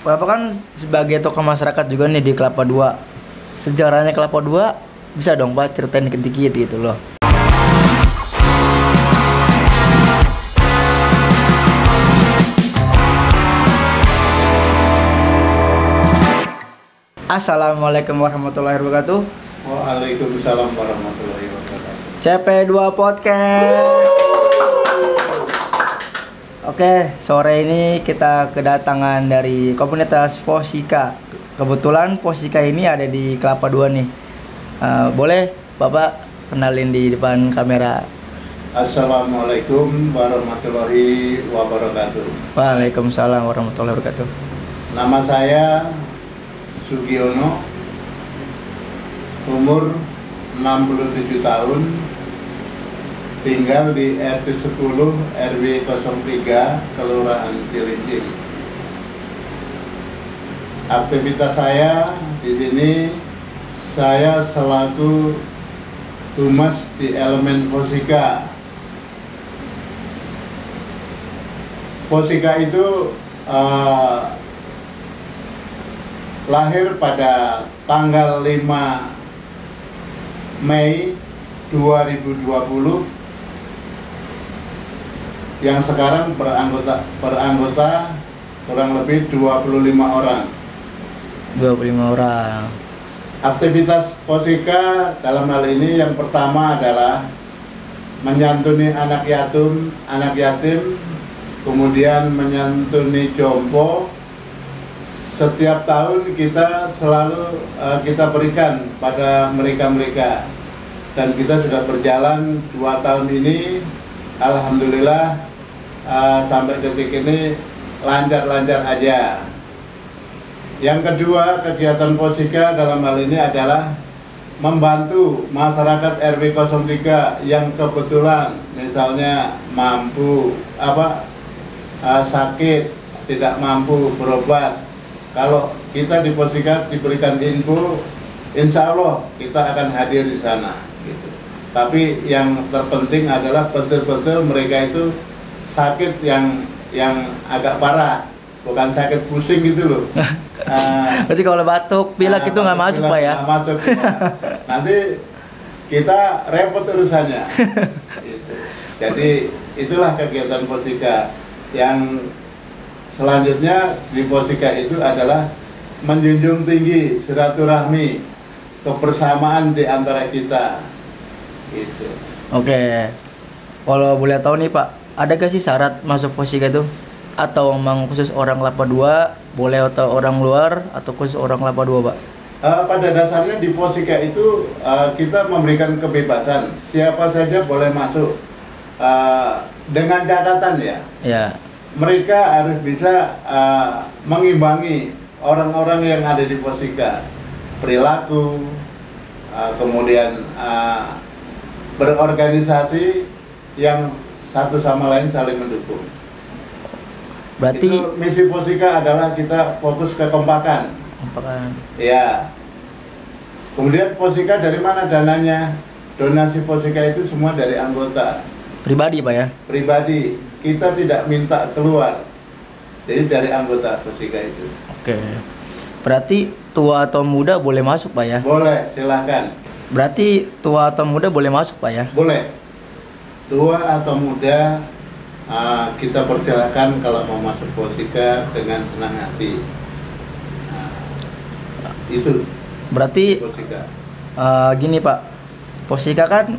Bapak kan sebagai tokoh masyarakat juga nih di Kelapa Dua. Sejarahnya Kelapa Dua bisa dong Pak ceritain dikit-dikit gitu loh. Assalamualaikum warahmatullahi wabarakatuh. Waalaikumsalam warahmatullahi wabarakatuh. CP2 Podcast. Oke, sore ini kita kedatangan dari komunitas Fosika. Kebetulan Fosika ini ada di Kelapa Dua nih. Boleh Bapak kenalin di depan kamera? Assalamualaikum warahmatullahi wabarakatuh. Waalaikumsalam warahmatullahi wabarakatuh. Nama saya Sugiono, umur 67 tahun, tinggal di RT 10 RW 03 Kelurahan Cilincing. Aktivitas saya di sini, saya selaku humas di elemen Fosika. Fosika itu lahir pada tanggal 5 Mei 2020 yang sekarang beranggota kurang lebih 25 orang. 25 orang. Aktivitas Fosika dalam hal ini yang pertama adalah menyantuni anak yatim, kemudian menyantuni jompo. Setiap tahun kita selalu kita berikan pada mereka-mereka, dan kita sudah berjalan 2 tahun ini, alhamdulillah sampai detik ini lancar-lancar aja. Yang kedua, kegiatan Fosika dalam hal ini adalah membantu masyarakat RW 03 yang kebetulan misalnya mampu sakit, tidak mampu berobat. Kalau kita di Fosika diberikan info, insya Allah kita akan hadir di sana. Gitu. Tapi yang terpenting adalah betul-betul mereka itu sakit yang agak parah, bukan sakit pusing gitu loh. Berarti kalau batuk, pilek itu nggak masuk Pak ya? Nggak masuk. Nanti kita repot urusannya. Gitu. Jadi itulah kegiatan Fosika. Yang selanjutnya di Fosika itu adalah menjunjung tinggi silaturahmi, kebersamaan di antara kita. Gitu. Oke. Kalau boleh tahu nih Pak, ada gak sih syarat masuk Fosika itu? Atau memang khusus orang Kelapa Dua, boleh atau orang luar, atau khusus orang Kelapa Dua Pak? Pada dasarnya di Fosika itu kita memberikan kebebasan, siapa saja boleh masuk, dengan catatan ya. Ya. Mereka harus bisa mengimbangi orang-orang yang ada di Fosika, perilaku, kemudian berorganisasi yang satu sama lain saling mendukung. Berarti itu misi Fosika adalah kita fokus kekompakan. Ya. Kemudian Fosika dari mana dananya? Donasi Fosika itu semua dari anggota. Pribadi Pak ya? Pribadi. Kita tidak minta keluar. Jadi dari anggota Fosika itu. Oke. Berarti tua atau muda boleh masuk Pak ya? Boleh, silahkan. Berarti tua atau muda boleh masuk Pak ya? Boleh. Tua atau muda kita persilahkan kalau mau masuk Fosika dengan senang hati. Itu. Berarti Fosika. Gini Pak, Fosika kan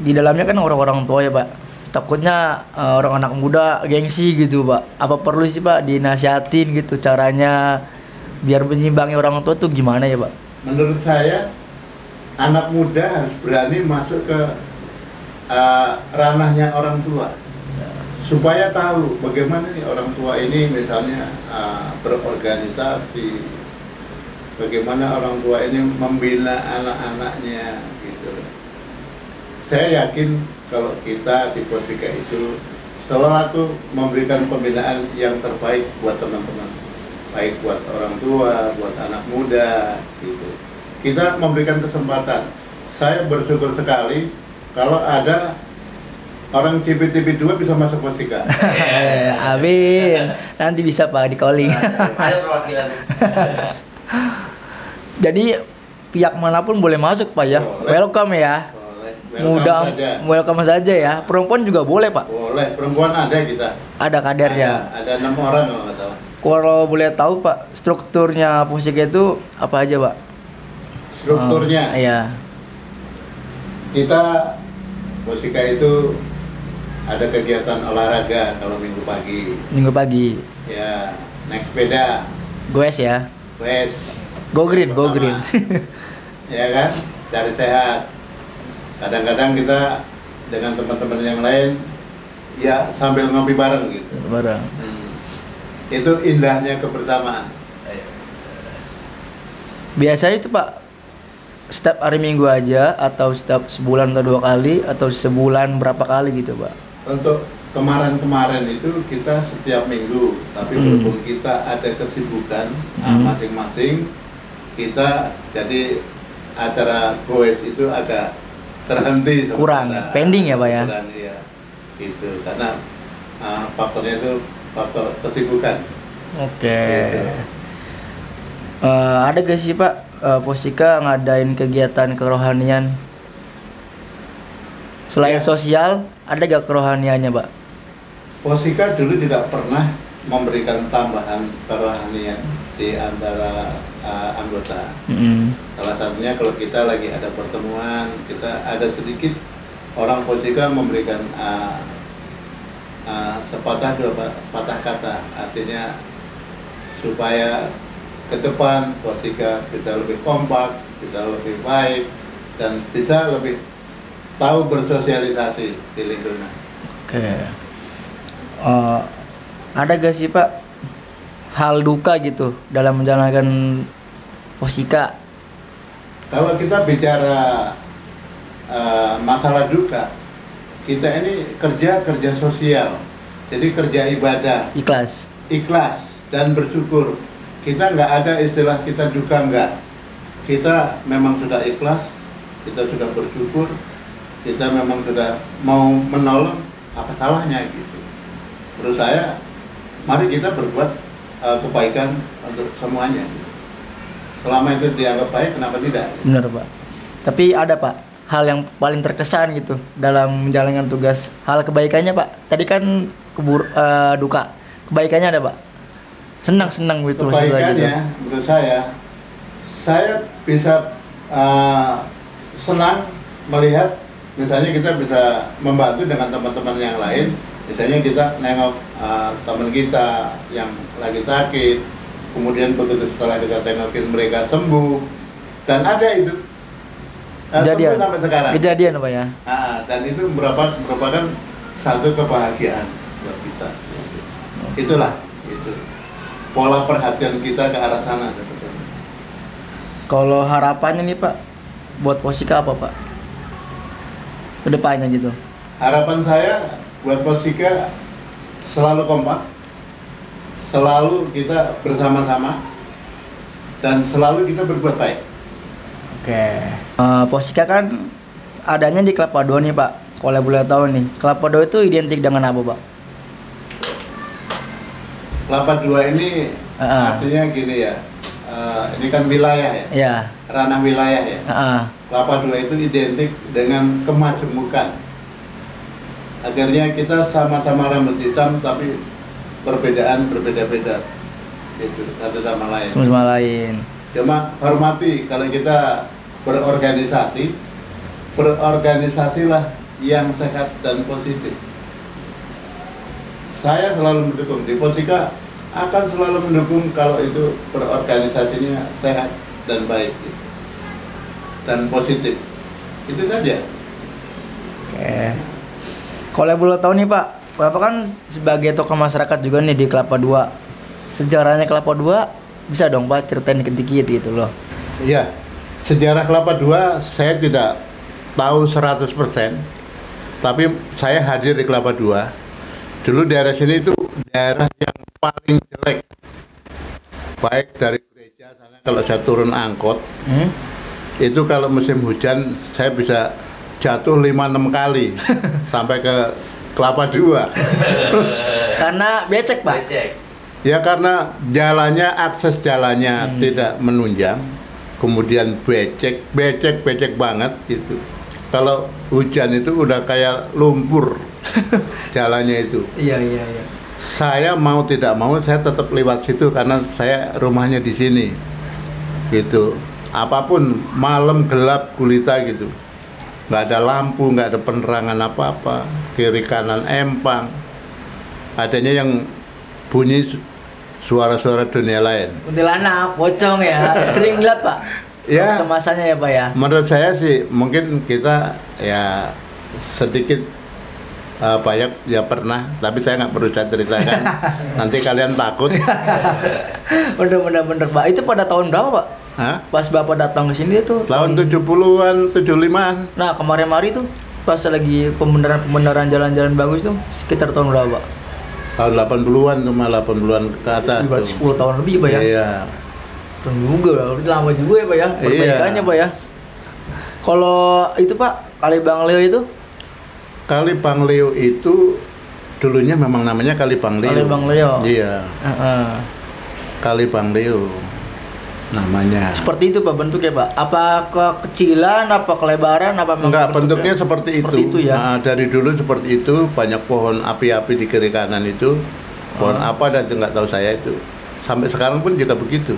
di dalamnya kan orang-orang tua ya Pak. Takutnya orang anak muda gengsi gitu Pak. Apa perlu sih Pak dinasihatin gitu caranya biar menyimbangi orang tua tuh gimana ya Pak? Menurut saya anak muda harus berani masuk ke ranahnya orang tua, supaya tahu bagaimana nih orang tua ini misalnya berorganisasi, bagaimana orang tua ini membina anak-anaknya gitu. Saya yakin kalau kita di Fosika itu selalu memberikan pembinaan yang terbaik buat teman-teman, baik buat orang tua, buat anak muda gitu. Kita memberikan kesempatan. Saya bersyukur sekali kalau ada orang CPTP 2 bisa masuk Posika. Amin. Nanti bisa Pak di calling. Ada perwakilan. Jadi pihak manapun boleh masuk Pak ya. Boleh. Welcome ya. Boleh. Mudah saja. welcome saja ya. Perempuan juga boleh Pak. Boleh, perempuan ada kita. Ada kadernya. Ada 6 orang kalau nggak salah. Kalau boleh tahu Pak, strukturnya Posika itu apa aja Pak? Strukturnya, Iya. kita Posika itu ada kegiatan olahraga kalau minggu pagi. Minggu pagi. Ya, naik sepeda, Goes ya. wes, Go green, go green. ya kan, cari sehat. Kadang-kadang kita dengan teman-teman yang lain, ya sambil ngopi bareng gitu. Bareng. Itu indahnya kebersamaan. Biasanya itu Pak, setiap hari Minggu aja atau setiap sebulan atau 2 kali atau sebulan berapa kali gitu Pak? Untuk kemarin-kemarin itu kita setiap minggu, tapi berhubung kita ada kesibukan masing-masing, kita jadi acara goes itu agak terhenti. Kurang, pending ya Pak ya? Kurang, iya. Gitu, karena faktornya itu faktor kesibukan. Oke. Gitu. Ada gak sih Pak Posika ngadain kegiatan kerohanian selain Ya. sosial? Ada gak kerohaniannya Pak? Posika dulu tidak pernah memberikan tambahan kerohanian di antara anggota. Salah satunya kalau kita lagi ada pertemuan, kita ada sedikit orang Posika memberikan sepatah dua patah kata, artinya supaya ke depan Posika bisa lebih kompak, bisa lebih baik, dan bisa lebih tahu bersosialisasi di lingkungan. Oke. Ada gak sih Pak hal duka gitu dalam menjalankan Posika? Kalau kita bicara masalah duka, kita ini kerja sosial, jadi kerja ibadah, Ikhlas. ikhlas dan bersyukur. Kita nggak ada istilah kita duka, nggak. Kita memang sudah ikhlas, kita sudah bersyukur, kita memang sudah mau menolong, apa salahnya gitu. Menurut saya, mari kita berbuat kebaikan untuk semuanya. Selama itu dianggap baik, kenapa tidak? Benar Pak. Tapi ada Pak hal yang paling terkesan gitu dalam menjalankan tugas. Hal kebaikannya Pak. Tadi kan duka. Kebaikannya ada Pak. Senang gitu maksudnya gitu. Kebaikannya menurut saya bisa senang melihat misalnya kita bisa membantu dengan teman-teman yang lain. Misalnya kita nengok teman kita yang lagi sakit, kemudian begitu setelah kita tengokin mereka sembuh, dan ada itu Kejadian. sembuh sampai sekarang. Kejadian Pak ya. Dan itu merupakan satu kebahagiaan buat kita. Itulah itu pola perhatian kita ke arah sana sebetulnya. Kalau harapannya nih Pak buat Posika apa Pak? Kedepannya gitu. Harapan saya buat Posika selalu kompak, selalu kita bersama-sama, dan selalu kita berbuat baik. Oke. Posika kan adanya di Kelapa II nih Pak. Kalau boleh tahu nih, Kelapa II itu identik dengan apa Pak? Kelapa II ini artinya gini ya, ini kan wilayah ya, Ya. ranah wilayah ya. Kelapa II itu identik dengan kemajemukan. Akhirnya kita sama-sama rambut hitam tapi berbeda-beda gitu, satu sama lain. Sama lain. Cuma hormati kalau kita berorganisasilah yang sehat dan positif. Saya selalu mendukung, di Posika akan selalu mendukung kalau itu berorganisasinya sehat dan baik gitu. Dan positif. Itu saja. Oke. Kalau boleh tahu nih Pak, Bapak kan sebagai tokoh masyarakat juga nih di Kelapa II. Sejarahnya Kelapa II bisa dong Pak ceritain dikit-dikit gitu loh. Iya. Sejarah Kelapa II saya tidak tahu 100%. Tapi saya hadir di Kelapa II. Dulu daerah sini itu daerah yang paling jelek. Baik dari gereja sana kalau saya turun angkot, itu kalau musim hujan saya bisa jatuh 5-6 kali sampai ke Kelapa II. Karena becek, Pak. Becek. Ya karena jalannya, akses jalannya tidak menunjang, kemudian becek banget gitu. Kalau hujan itu udah kayak lumpur jalannya itu. Iya. Saya mau tidak mau saya tetap lewat situ karena saya rumahnya di sini. Gitu. Apapun malam gelap gulita gitu. Nggak ada lampu, nggak ada penerangan apa-apa. Kiri kanan empang. Adanya yang bunyi suara-suara dunia lain. Kuntilanak, pocong ya. Sering lihat, Pak. Ya. Kemasannya ya, Pak ya. Menurut saya sih mungkin kita ya sedikit banyak ya pernah, tapi saya nggak perlu saya ceritakan. Nanti kalian takut. Bener, Pak. Itu pada tahun berapa, Pak? Hah? Pas Bapak datang ke sini tuh Tahun 70-an, 75-an. Nah, kemarin-mari tuh pas lagi pembenaran jalan-jalan bagus tuh sekitar tahun berapa, Pak? Tahun 80-an cuma 80-an ke atas. Berarti tuh. 10 tahun lebih, Pak ya? Iya. Keren juga, berarti lama juga ya, Pak ya? Perbaikannya, Pak ya? Kalau itu, Pak, Kali Bang Leo itu? Kali Bang Leo itu dulunya memang namanya Kali Bang Leo. Kali Bang Leo. Iya. Kali Bang Leo namanya. Seperti itu, Pak, bentuknya, Pak? Apa kekecilan, apa kelebaran, apa memang Enggak, bentuknya seperti itu ya? Nah, dari dulu seperti itu, banyak pohon api-api di kiri kanan itu. Pohon apa dan itu nggak tahu saya itu. Sampai sekarang pun juga begitu.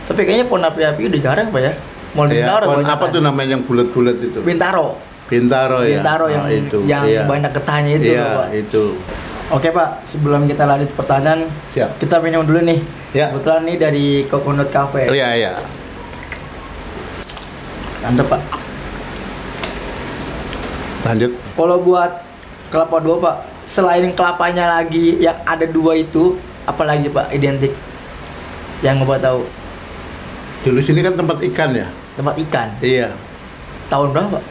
Tapi kayaknya pohon api-api udah jarang, Pak ya? Mau Ya, Bintaro pohon banyak apa kan? tuh namanya yang bulat-bulat itu? Bintaro. Bintaro ya. Bintaro yang Nah, itu. yang Iya. banyak getahnya itu, Iya, Pak. itu. Oke, Pak, sebelum kita lanjut pertanyaan, Siap. kita minum dulu nih. Ya. Kebetulan nih dari Coconut Cafe. Iya, iya. Mantap, Pak. Lanjut. Kalau buat kelapa dua, Pak, selain kelapanya lagi yang ada dua itu, apa lagi, Pak, identik yang Bapak tahu? Dulu sini kan tempat ikan ya. Tempat ikan. Iya. Tahun berapa, Pak?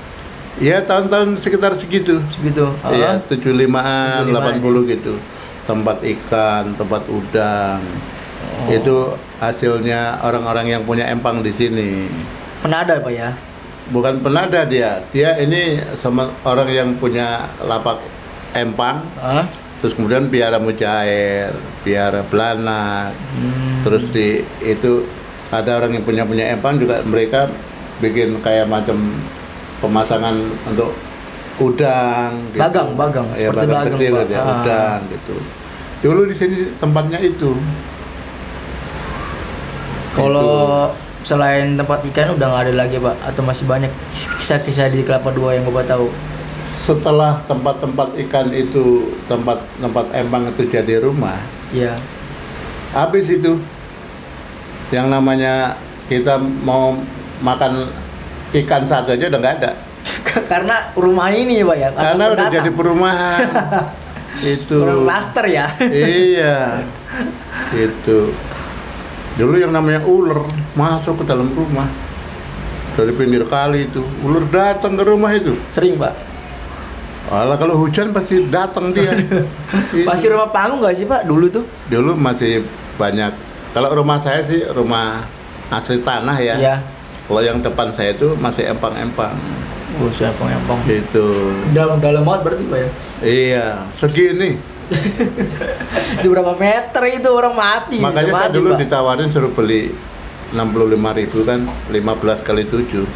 Iya, tahun-tahun sekitar segitu. Segitu. Iya, 75-an, 75-an, 80 gitu. Tempat ikan, tempat udang. Itu hasilnya orang-orang yang punya empang di sini. Penada, Pak ya? Bukan penada dia. Dia ini sama orang yang punya lapak empang. Hah? Terus kemudian piara mujair, piara belanak. Terus di itu ada orang yang punya empang juga, mereka bikin kayak macam pemasangan untuk udang gitu. Bagang, Ya, seperti bagang bagang, kecil Pak. ya, udang gitu. Dulu di sini tempatnya itu. Kalau selain tempat ikan udah nggak ada lagi, Pak, atau masih banyak kisah-kisah di Kelapa Dua yang Bapak tahu? Setelah tempat-tempat ikan itu, tempat empang itu jadi rumah, Iya. habis itu yang namanya kita mau makan ikan satu aja udah nggak ada. Karena rumah ini, Pak ya? Karena udah pendatang. jadi perumahan. Itu. Orang klaster ya? Iya. Itu. Dulu yang namanya ular masuk ke dalam rumah. Dari pinggir kali itu, ular datang ke rumah itu. Sering, Pak? Alah, kalau hujan pasti datang dia. Itu. Masih rumah panggung nggak sih, Pak, dulu tuh? Dulu masih banyak. Kalau rumah saya sih rumah asli tanah ya. Iya. Kalau yang depan saya itu masih empang-empang. Siapa empang? Gitu. Dalam banget berarti, Pak ya? Iya, segini. Itu berapa meter itu orang mati. Makanya bisa saya mati, dulu Pak. ditawarin suruh beli 65.000 kan, 15 kali 7.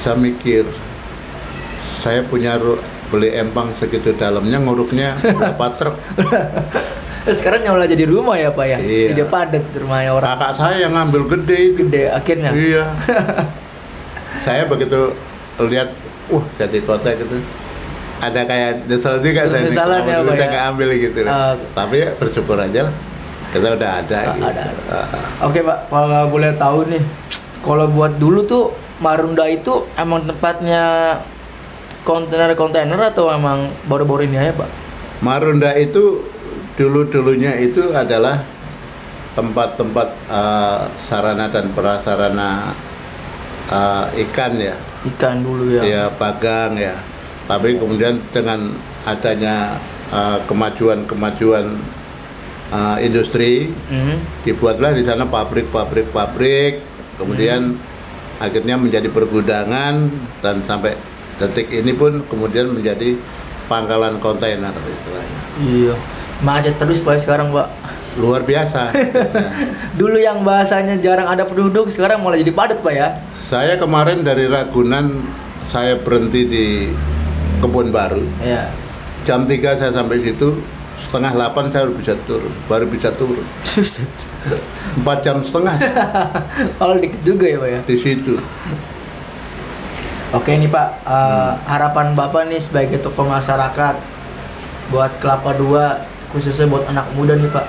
Saya mikir, saya punya beli empang segitu dalamnya, nguruknya berapa truk. Sekarang malah jadi rumah ya, Pak ya? Iya. Jadi padat rumahnya orang. Kakak saya yang ngambil gede itu. Gede akhirnya. Iya. Saya begitu lihat, jadi kota gitu. Ada kayak nyesel juga saya Penyesalan ya, Pak, saya ya? nggak ambil gitu. Tapi ya bersyukur aja lah. Kita udah ada gitu. Ada. Oke, Pak, kalau boleh tahu nih, kalau buat dulu tuh Marunda itu emang tempatnya kontainer atau emang baru-baru ini aja, Pak? Marunda itu dulu-dulunya itu adalah tempat-tempat sarana dan prasarana ikan ya. Ikan dulu ya. Ya, bagang ya. Tapi kemudian dengan adanya kemajuan industri, dibuatlah di sana pabrik. Kemudian akhirnya menjadi pergudangan dan sampai Detik ini pun kemudian menjadi pangkalan kontainer istilahnya. Iya. Macet terus Pak sekarang Pak. Luar biasa. Ya. Dulu yang bahasanya jarang ada penduduk, sekarang malah jadi padat Pak ya. Saya kemarin dari Ragunan, saya berhenti di Kebun Baru. Iya. Jam 3 saya sampai situ, setengah 8 saya baru bisa turun. 4 jam setengah Kalau dikit juga ya Pak ya. di situ. Oke nih Pak, harapan Bapak nih sebagai tokoh masyarakat buat Kelapa II, khususnya buat anak muda nih Pak.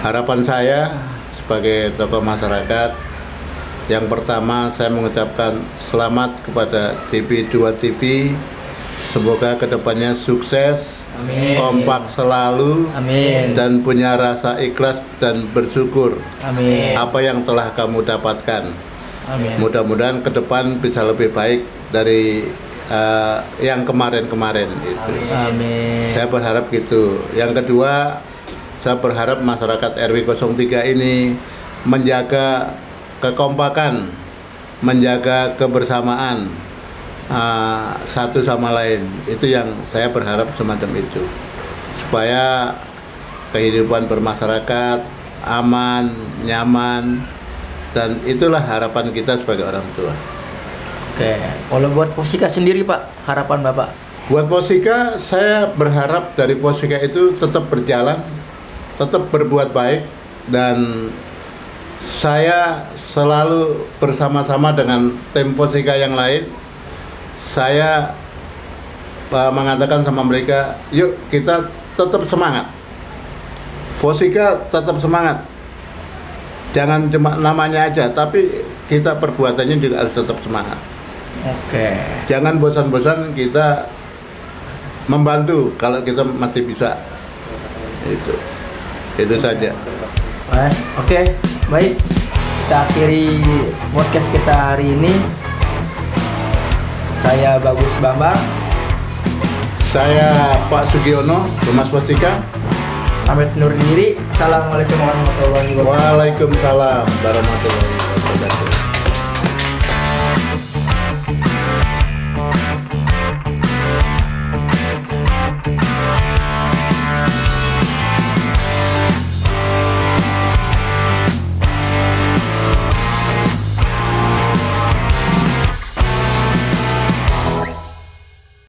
Harapan saya sebagai tokoh masyarakat, yang pertama saya mengucapkan selamat kepada TV2 TV. Semoga kedepannya sukses, Amin. kompak selalu, Amin. dan punya rasa ikhlas dan bersyukur Amin. apa yang telah kamu dapatkan. Amin. Mudah-mudahan ke depan bisa lebih baik dari yang kemarin-kemarin itu. Amin. Saya berharap gitu. Yang kedua, saya berharap masyarakat RW 03 ini menjaga kekompakan, menjaga kebersamaan satu sama lain. Itu yang saya berharap semacam itu. Supaya kehidupan bermasyarakat aman, nyaman, dan itulah harapan kita sebagai orang tua. Oke, kalau buat Posika sendiri Pak, harapan Bapak? Buat Posika, saya berharap dari Posika itu tetap berjalan, tetap berbuat baik, dan saya selalu bersama-sama dengan tim Posika yang lain. Saya mengatakan sama mereka, yuk kita tetap semangat. Posika tetap semangat. Jangan cuma namanya aja, tapi kita perbuatannya juga harus tetap semangat. Oke. Jangan bosan-bosan kita membantu kalau kita masih bisa. Itu saja. Oke, baik. Kita akhiri podcast kita hari ini. Saya Bagus Bambang. Saya Pak Sugiono, Humas Posika. Pamit undur diri. Assalamualaikum warahmatullahi wabarakatuh. Waalaikumsalam warahmatullahi wabarakatuh.